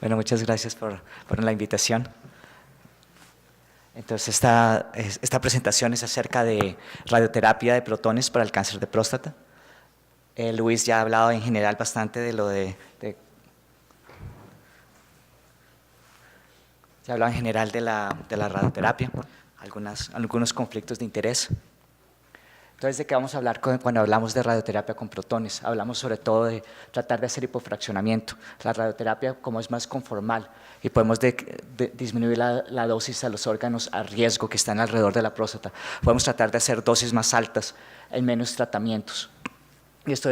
Bueno, muchas gracias por la invitación. Entonces, esta presentación es acerca de radioterapia de protones para el cáncer de próstata. Luis ya ha hablado en general bastante de lo ya ha hablado en general de la radioterapia, algunos conflictos de interés. Entonces, ¿de qué vamos a hablar cuando hablamos de radioterapia con protones? Hablamos sobre todo de tratar de hacer hipofraccionamiento. La radioterapia, como es más conformal y podemos disminuir la dosis a los órganos a riesgo que están alrededor de la próstata, podemos tratar de hacer dosis más altas en menos tratamientos. Y esto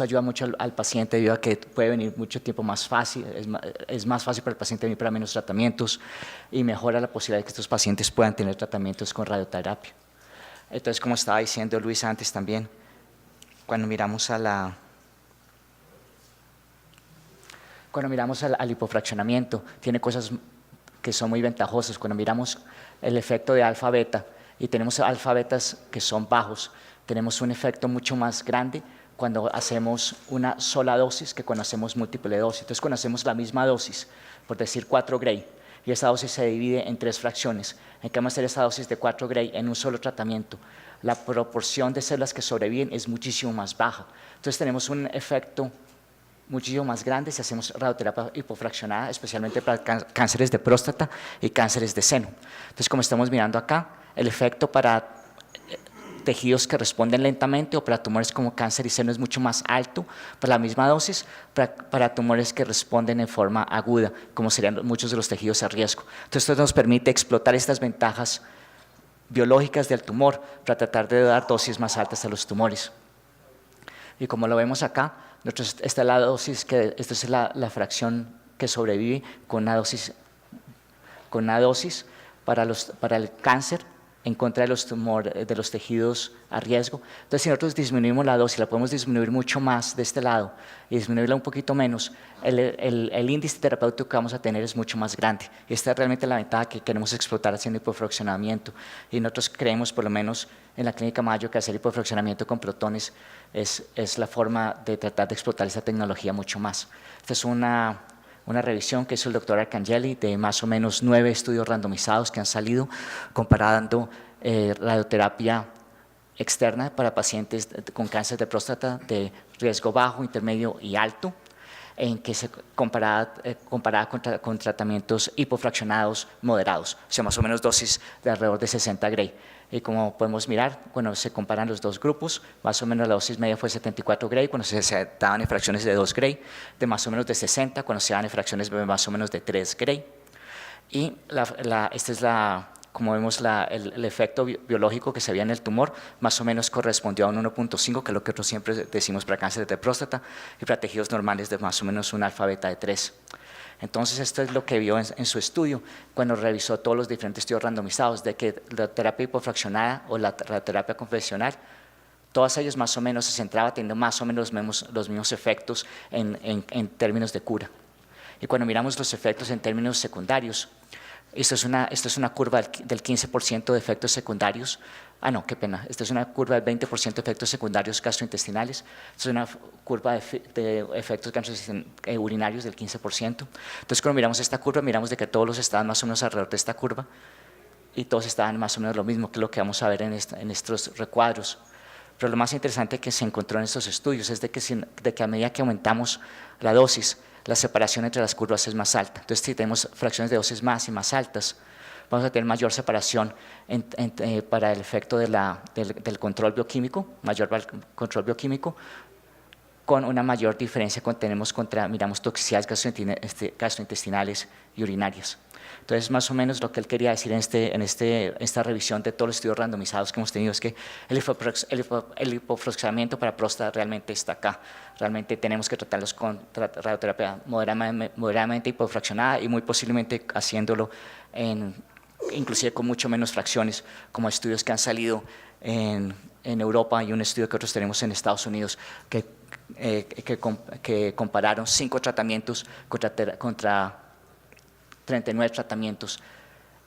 ayuda mucho al paciente debido a que puede venir mucho tiempo más fácil, es más fácil para el paciente venir para menos tratamientos y mejora la posibilidad de que estos pacientes puedan tener tratamientos con radioterapia. Entonces, como estaba diciendo Luis antes también, cuando miramos al hipofraccionamiento, tiene cosas que son muy ventajosas. Cuando miramos el efecto de alfa-beta y tenemos alfa-betas que son bajos, tenemos un efecto mucho más grande cuando hacemos una sola dosis que cuando hacemos múltiple dosis. Entonces, cuando hacemos la misma dosis, por decir 4 Gray, y esa dosis se divide en 3 fracciones, en que vamos a hacer esa dosis de 4 Gray en un solo tratamiento, la proporción de células que sobreviven es muchísimo más baja. Entonces tenemos un efecto muchísimo más grande si hacemos radioterapia hipofraccionada, especialmente para cánceres de próstata y cánceres de seno. Entonces, como estamos mirando acá, el efecto para tejidos que responden lentamente o para tumores como cáncer y seno es mucho más alto para la misma dosis, para tumores que responden en forma aguda, como serían muchos de los tejidos a riesgo. Entonces, esto nos permite explotar estas ventajas biológicas del tumor para tratar de dar dosis más altas a los tumores. Y como lo vemos acá, esta es la dosis, esta es la fracción que sobrevive con una dosis para el cáncer en contra de los tejidos a riesgo. Entonces, si nosotros disminuimos la dosis, la podemos disminuir mucho más de este lado y disminuirla un poquito menos, el índice terapéutico que vamos a tener es mucho más grande. Y esta es realmente la ventaja que queremos explotar haciendo hipofraccionamiento. Y nosotros creemos, por lo menos en la Clínica Mayo, que hacer hipofraccionamiento con protones es la forma de tratar de explotar esa tecnología mucho más. Esta es una revisión que hizo el doctor Arcangeli de más o menos 9 estudios randomizados que han salido comparando radioterapia externa para pacientes con cáncer de próstata de riesgo bajo, intermedio y alto, en que se comparaba con tratamientos hipofraccionados moderados, o sea, más o menos dosis de alrededor de 60 Gray. Y como podemos mirar, cuando se comparan los dos grupos, más o menos la dosis media fue 74 Gray, cuando se daban en fracciones de 2 Gray, de más o menos de 60, cuando se daban en fracciones de más o menos de 3 Gray. Y esta es como vemos el efecto biológico que se veía en el tumor, más o menos correspondió a un 1.5, que es lo que nosotros siempre decimos para cáncer de próstata, y para tejidos normales de más o menos un alfa-beta de 3. Entonces, esto es lo que vio en su estudio cuando revisó todos los diferentes estudios randomizados, de que la terapia hipofraccionada o la terapia convencional, todas ellas más o menos se centraban teniendo más o menos los mismos efectos en términos de cura. Y cuando miramos los efectos en términos secundarios, esto es una curva del 15% de efectos secundarios. No, qué pena. Esta es una curva del 20% de efectos secundarios gastrointestinales. Esta es una curva de efectos urinarios del 15%. Entonces, cuando miramos esta curva, miramos de que todos estaban más o menos alrededor de esta curva y todos estaban más o menos lo mismo, que es lo que vamos a ver en estos recuadros. Pero lo más interesante que se encontró en estos estudios es de que a medida que aumentamos la dosis, la separación entre las curvas es más alta. Entonces, si tenemos fracciones de dosis más y más altas, vamos a tener mayor separación para el efecto del control bioquímico, control bioquímico, con una mayor diferencia cuando miramos toxicidades gastrointestinales y urinarias. Entonces, más o menos lo que él quería decir en esta revisión de todos los estudios randomizados que hemos tenido es que el hipofraccionamiento para próstata realmente está acá. Realmente tenemos que tratarlos con radioterapia moderadamente hipofraccionada y muy posiblemente haciéndolo inclusive con mucho menos fracciones, como estudios que han salido en Europa y un estudio que nosotros tenemos en Estados Unidos que compararon 5 tratamientos contra 39 tratamientos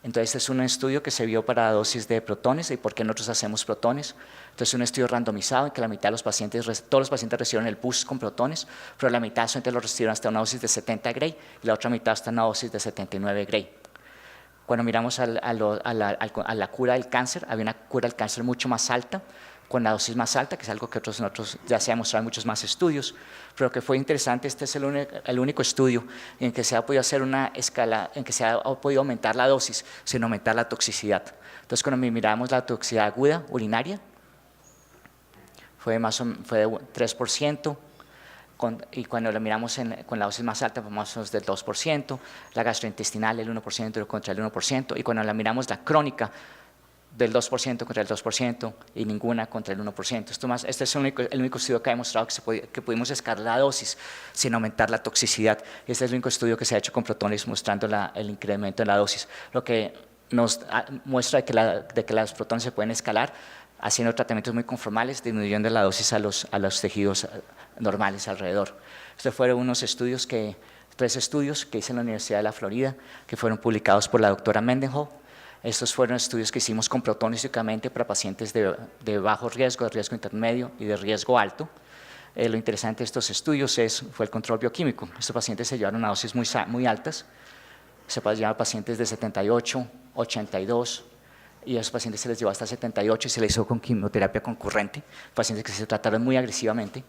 Entonces, este es un estudio que se vio para dosis de protones y por qué nosotros hacemos protones. Entonces, un estudio randomizado en que la mitad de los pacientes, todos los pacientes recibieron el boost con protones, pero la mitad solamente lo recibieron hasta una dosis de 70 Gray y la otra mitad hasta una dosis de 79 Gray. Cuando miramos a la cura del cáncer, había una cura del cáncer mucho más alta, con la dosis más alta, que es algo que nosotros ya se ha demostrado en muchos más estudios, pero que fue interesante, este es el único estudio en que se ha podido hacer una escala, en que se ha podido aumentar la dosis sin aumentar la toxicidad. Entonces, cuando miramos la toxicidad aguda urinaria, fue de 3%, y cuando lo miramos con la dosis más alta, fue más o menos del 2%, la gastrointestinal el 1% contra el 1%, y cuando la miramos la crónica, del 2% contra el 2% y ninguna contra el 1%. Este es el único estudio que ha demostrado que pudimos escalar la dosis sin aumentar la toxicidad. Este es el único estudio que se ha hecho con protones mostrando el incremento en la dosis, lo que nos muestra de que los protones se pueden escalar haciendo tratamientos muy conformales, disminuyendo la dosis a los tejidos normales alrededor. Estos fueron unos estudios 3 estudios que hice en la Universidad de la Florida, que fueron publicados por la doctora Mendenhall. Estos fueron estudios que hicimos con protones únicamente para pacientes de bajo riesgo, de riesgo intermedio y de riesgo alto. Lo interesante de estos estudios fue el control bioquímico. Estos pacientes se llevaron a dosis muy altas, se llevaron pacientes de 78, 82, y a esos pacientes se les llevó hasta 78 y se les hizo con quimioterapia concurrente, pacientes que se trataron muy agresivamente.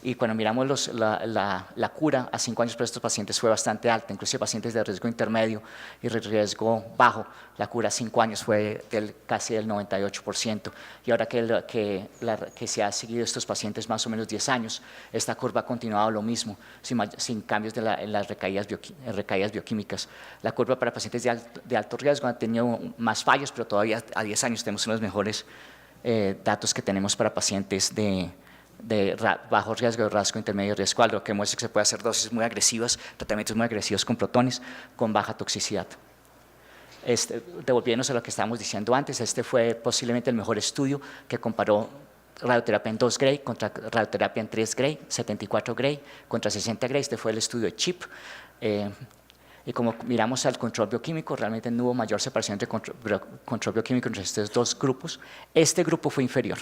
Y cuando miramos la cura a 5 años para estos pacientes fue bastante alta, incluso pacientes de riesgo intermedio y riesgo bajo, la cura a 5 años fue casi del 98%. Y ahora que se ha seguido estos pacientes más o menos 10 años, esta curva ha continuado lo mismo, sin cambios en las recaídas bioquímicas. La curva para pacientes de alto riesgo ha tenido más fallos, pero todavía a 10 años tenemos unos mejores datos que tenemos para pacientes de bajo riesgo, de riesgo intermedio y riesgo alto, lo que muestra que se puede hacer dosis muy agresivas, tratamientos muy agresivos con protones con baja toxicidad. Devolviéndonos a lo que estábamos diciendo antes, este fue posiblemente el mejor estudio que comparó radioterapia en 2 Gray contra radioterapia en 3 Gray, 74 Gray contra 60 Gray. Este fue el estudio de CHIP. Y como miramos al control bioquímico, realmente no hubo mayor separación entre control bioquímico entre estos 2 grupos. Este grupo fue inferior,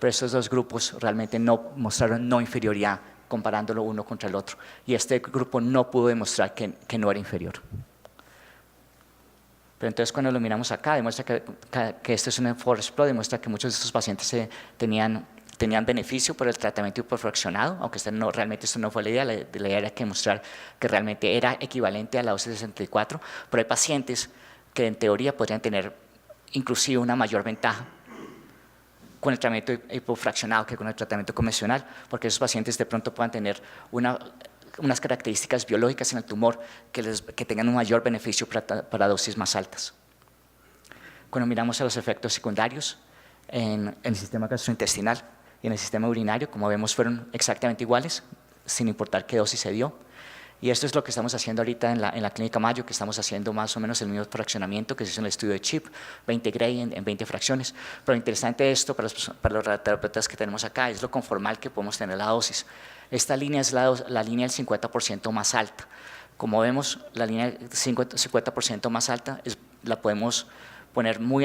pero estos 2 grupos realmente no mostraron no inferioridad comparándolo uno contra el otro. Y este grupo no pudo demostrar que no era inferior. Pero entonces cuando lo miramos acá, demuestra que esto es un forest plot, demuestra que muchos de estos pacientes tenían beneficio por el tratamiento hiperfraccionado, aunque realmente esto no fue la idea. La idea era que mostrar que realmente era equivalente a la dosis de 64, pero hay pacientes que en teoría podrían tener inclusive una mayor ventaja con el tratamiento hipofraccionado que con el tratamiento convencional, porque esos pacientes de pronto puedan tener unas características biológicas en el tumor que tengan un mayor beneficio para dosis más altas. Cuando miramos a los efectos secundarios en el sistema gastrointestinal y en el sistema urinario, como vemos, fueron exactamente iguales, sin importar qué dosis se dio. Y esto es lo que estamos haciendo ahorita en la Clínica Mayo, que estamos haciendo más o menos el mismo fraccionamiento que se hizo en el estudio de CHIP, 20 Gray en 20 fracciones. Pero lo interesante de esto para los radioterapeutas que tenemos acá es lo conformal que podemos tener la dosis. Esta línea es la línea del 50% más alta. Como vemos, la línea del 50% más alta la podemos poner muy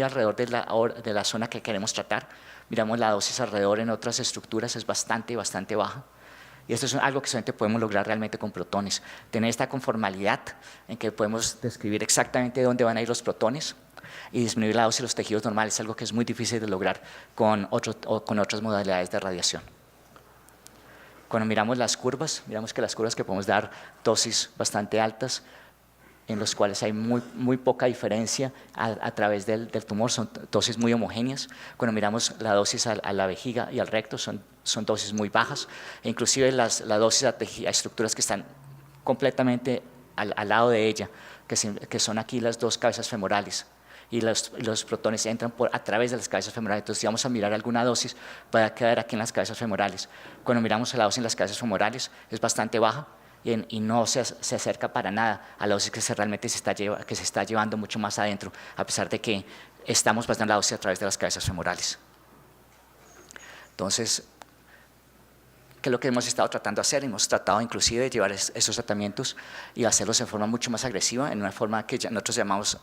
alrededor de la zona que queremos tratar. Miramos la dosis alrededor en otras estructuras, es bastante baja. Y esto es algo que solamente podemos lograr realmente con protones. Tener esta conformalidad en que podemos describir exactamente dónde van a ir los protones y disminuir la dosis de los tejidos normales, es algo que es muy difícil de lograr con otras modalidades de radiación. Cuando miramos las curvas, miramos que las curvas que podemos dar dosis bastante altas, en los cuales hay muy poca diferencia a través del tumor, son dosis muy homogéneas. Cuando miramos la dosis a la vejiga y al recto, son dosis muy bajas, e inclusive la dosis a estructuras que están completamente al lado de ella, que son aquí las 2 cabezas femorales, y los protones entran a través de las cabezas femorales. Entonces, si vamos a mirar alguna dosis, va a quedar aquí en las cabezas femorales. Cuando miramos la dosis en las cabezas femorales, es bastante baja, y no se acerca para nada a la dosis que realmente se está llevando mucho más adentro, a pesar de que estamos pasando la dosis a través de las cabezas femorales. Entonces, que es lo que hemos estado tratando de hacer. Hemos tratado inclusive de llevar esos tratamientos y hacerlos de forma mucho más agresiva, en una forma que nosotros llamamos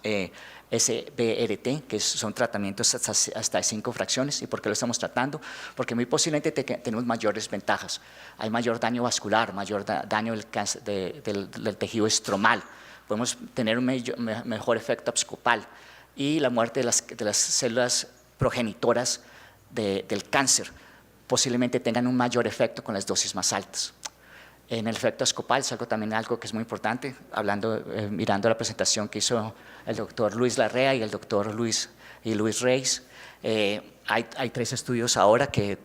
SBRT, que son tratamientos hasta 5 fracciones. ¿Y por qué lo estamos tratando? Porque muy posiblemente tenemos mayores ventajas. Hay mayor daño vascular, mayor daño del tejido estromal. Podemos tener un mejor efecto abscopal y la muerte de las células progenitoras del cáncer posiblemente tengan un mayor efecto con las dosis más altas. En el efecto abscopal es algo que es muy importante, mirando la presentación que hizo el doctor Luis Larrea y el doctor Luis Reis. Hay 3 estudios ahora que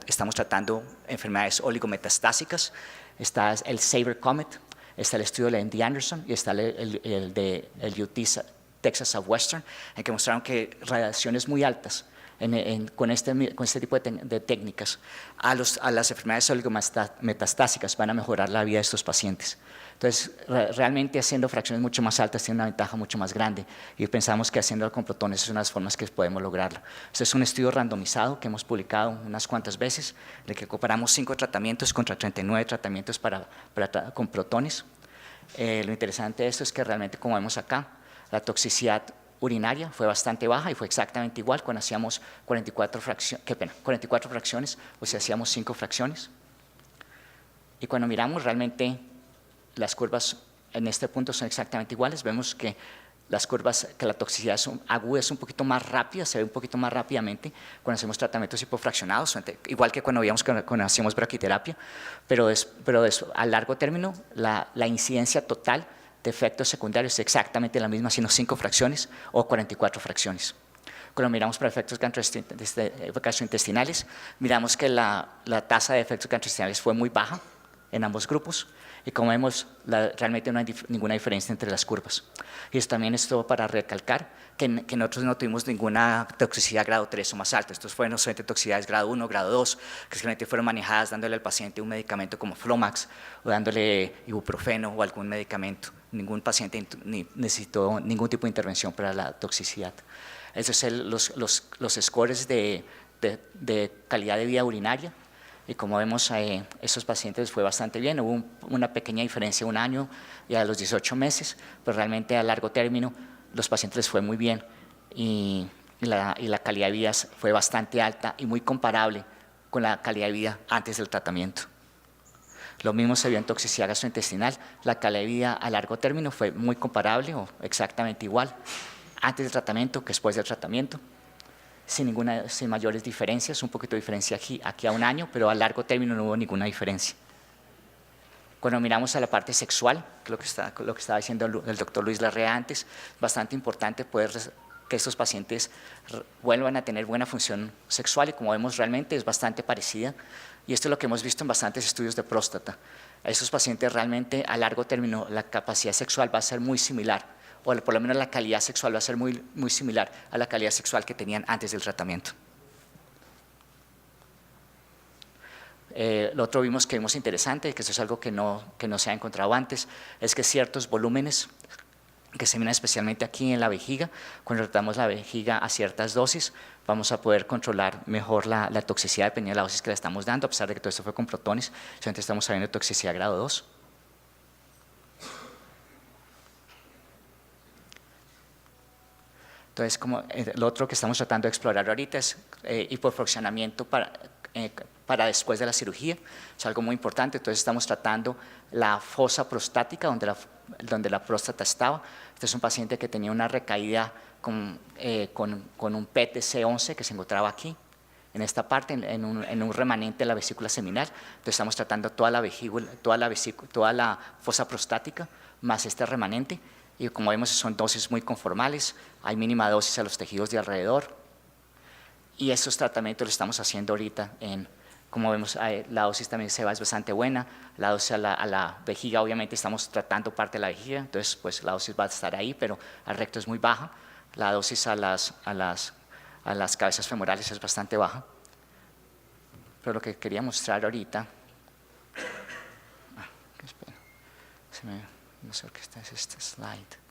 estamos tratando enfermedades oligometastásicas. Está el SABRE Comet, está el estudio de MD Anderson y está el de UT Texas Southwestern, en que mostraron que radiaciones muy altas con este tipo de técnicas a las enfermedades oligometastásicas van a mejorar la vida de estos pacientes. Entonces, realmente haciendo fracciones mucho más altas tiene una ventaja mucho más grande y pensamos que haciéndolo con protones es una de las formas que podemos lograrlo. Este es un estudio randomizado que hemos publicado unas cuantas veces, en el que comparamos 5 tratamientos contra 39 tratamientos con protones. Lo interesante de esto es que realmente, como vemos acá, la toxicidad urinaria fue bastante baja y fue exactamente igual cuando hacíamos 44 fracciones o si hacíamos 5 fracciones. Y cuando miramos, realmente las curvas en este punto son exactamente iguales. Vemos que las curvas, que la toxicidad aguda es un poquito más rápida, se ve un poquito más rápidamente cuando hacemos tratamientos hipofraccionados, igual que cuando hacíamos braquiterapia, pero a largo término la incidencia total de efectos secundarios es exactamente la misma, sino 5 fracciones o 44 fracciones. Cuando miramos para efectos gastrointestinales, miramos que la tasa de efectos gastrointestinales fue muy baja en ambos grupos y como vemos, realmente no hay ninguna diferencia entre las curvas. Y también es todo para recalcar que nosotros no tuvimos ninguna toxicidad grado 3 o más alta. Estos fueron solamente toxicidades grado 1, grado 2, que simplemente fueron manejadas dándole al paciente un medicamento como Flomax o dándole ibuprofeno o algún medicamento. Ningún paciente necesitó ningún tipo de intervención para la toxicidad. Esos son los scores de calidad de vida urinaria. Y como vemos, esos pacientes fue bastante bien. Hubo una pequeña diferencia 1 año y a los 18 meses, pero realmente a largo término los pacientes les fue muy bien y la calidad de vida fue bastante alta y muy comparable con la calidad de vida antes del tratamiento. Lo mismo se vio en toxicidad gastrointestinal. La calidad de vida a largo término fue muy comparable o exactamente igual antes del tratamiento que después del tratamiento, sin mayores diferencias, un poquito de diferencia aquí a 1 año, pero a largo término no hubo ninguna diferencia. Cuando miramos a la parte sexual, lo que estaba diciendo el doctor Luis Larrea antes, bastante importante que estos pacientes vuelvan a tener buena función sexual y como vemos realmente es bastante parecida y esto es lo que hemos visto en bastantes estudios de próstata. A estos pacientes realmente a largo término la capacidad sexual va a ser muy similar o por lo menos la calidad sexual va a ser muy similar a la calidad sexual que tenían antes del tratamiento. Lo otro que vimos interesante, que eso es algo que no se ha encontrado antes, es que ciertos volúmenes que se miran especialmente aquí en la vejiga, cuando tratamos la vejiga a ciertas dosis, vamos a poder controlar mejor la toxicidad dependiendo de la dosis que le estamos dando, a pesar de que todo esto fue con protones, solamente estamos sabiendo de toxicidad grado 2. Entonces, lo otro que estamos tratando de explorar ahorita es hipofraccionamiento para después de la cirugía, es algo muy importante. Entonces estamos tratando la fosa prostática donde la próstata estaba. Este es un paciente que tenía una recaída con un PTC11 que se encontraba aquí, en esta parte, en un remanente de la vesícula seminal. Entonces estamos tratando toda la fosa prostática más este remanente. Y como vemos son dosis muy conformales, hay mínima dosis a los tejidos de alrededor. Y estos tratamientos los estamos haciendo ahorita como vemos, la dosis también es bastante buena, la dosis a la vejiga, obviamente estamos tratando parte de la vejiga, entonces pues la dosis va a estar ahí, pero al recto es muy baja, la dosis a las cabezas femorales es bastante baja. Pero lo que quería mostrar ahorita, no sé qué es este slide.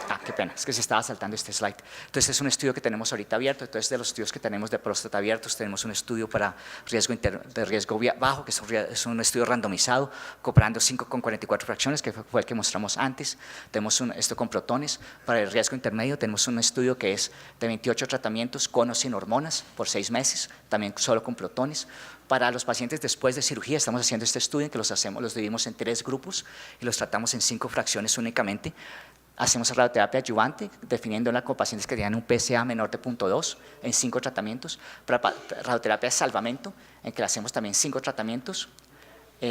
Aquí. qué pena, es que se estaba saltando este slide. Entonces es un estudio que tenemos ahorita abierto. Entonces de los estudios que tenemos de próstata abiertos, tenemos un estudio para de riesgo bajo, que es un estudio randomizado, comparando 5,44 fracciones, que fue el que mostramos antes. Tenemos esto con protones. Para el riesgo intermedio tenemos un estudio que es de 28 tratamientos con o sin hormonas por 6 meses, también solo con protones. Para los pacientes después de cirugía estamos haciendo este estudio en que los dividimos en 3 grupos y los tratamos en 5 fracciones únicamente. Hacemos radioterapia adyuvante, definiéndola con pacientes que tenían un PSA menor de 0.2 en 5 tratamientos. Para radioterapia de salvamento, en que le hacemos también 5 tratamientos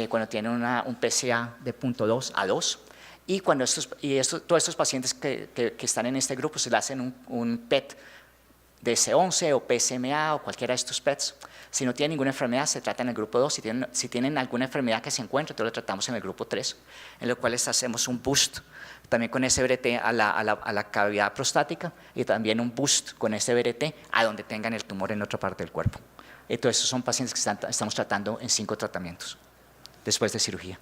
cuando tienen un PSA de 0.2 a 2. Y cuando todos estos pacientes que están en este grupo se le hacen un PET de C11 o PSMA o cualquiera de estos PETs. Si no tienen ninguna enfermedad, se trata en el grupo 2. Si tienen alguna enfermedad que se encuentra, entonces lo tratamos en el grupo 3, en lo cual les hacemos un boost también con SBRT a la cavidad prostática y también un boost con SBRT a donde tengan el tumor en otra parte del cuerpo. Entonces, estos son pacientes que estamos tratando en 5 tratamientos después de cirugía.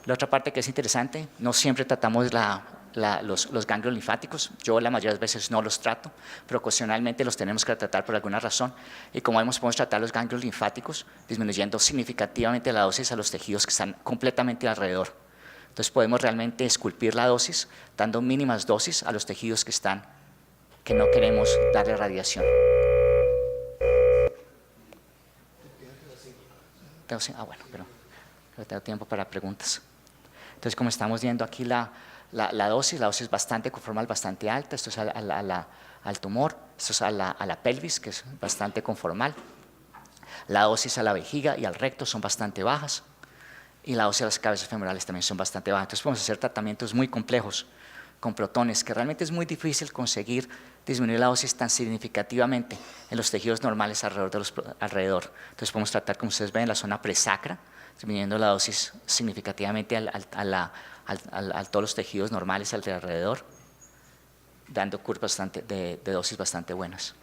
La otra parte que es interesante, no siempre tratamos los ganglios linfáticos. Yo la mayoría de las veces no los trato, pero ocasionalmente los tenemos que tratar por alguna razón. Y como vemos, podemos tratar los ganglios linfáticos disminuyendo significativamente la dosis a los tejidos que están completamente alrededor. Entonces podemos realmente esculpir la dosis, dando mínimas dosis a los tejidos que no queremos darle radiación. Bueno, pero tengo tiempo para preguntas. Entonces, como estamos viendo aquí la dosis es bastante conformal, bastante alta. Esto es al tumor, esto es a la pelvis, que es bastante conformal. La dosis a la vejiga y al recto son bastante bajas. Y la dosis a las cabezas femorales también son bastante bajas. Entonces, podemos hacer tratamientos muy complejos con protones, que realmente es muy difícil conseguir disminuir la dosis tan significativamente en los tejidos normales alrededor. Entonces, podemos tratar, como ustedes ven, en la zona presacra, disminuyendo la dosis significativamente a todos los tejidos normales alrededor, dando curvas de dosis bastante buenas.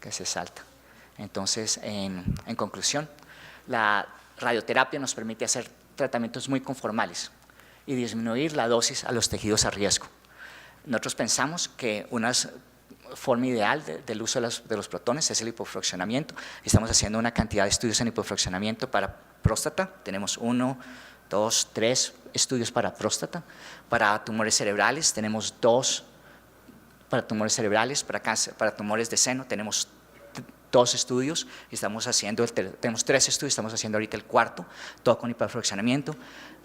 Que se salta. Entonces, en conclusión, la radioterapia nos permite hacer tratamientos muy conformales y disminuir la dosis a los tejidos a riesgo. Nosotros pensamos que una forma ideal del uso de los protones es el hipofraccionamiento. Estamos haciendo una cantidad de estudios en hipofraccionamiento para próstata. Tenemos 1, 2, 3 estudios para próstata. Para tumores cerebrales tenemos 2 para tumores cerebrales. Para cáncer, para tumores de seno tenemos 2 estudios. Tenemos 3 estudios, estamos haciendo ahorita el 4, todo con hipofraccionamiento.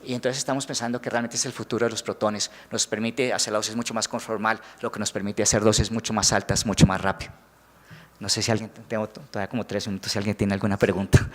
Y entonces estamos pensando que realmente es el futuro de los protones. Nos permite hacer la dosis mucho más conformal, lo que nos permite hacer dosis mucho más altas, mucho más rápido. No sé si tengo todavía como 3 minutos, si alguien tiene alguna pregunta.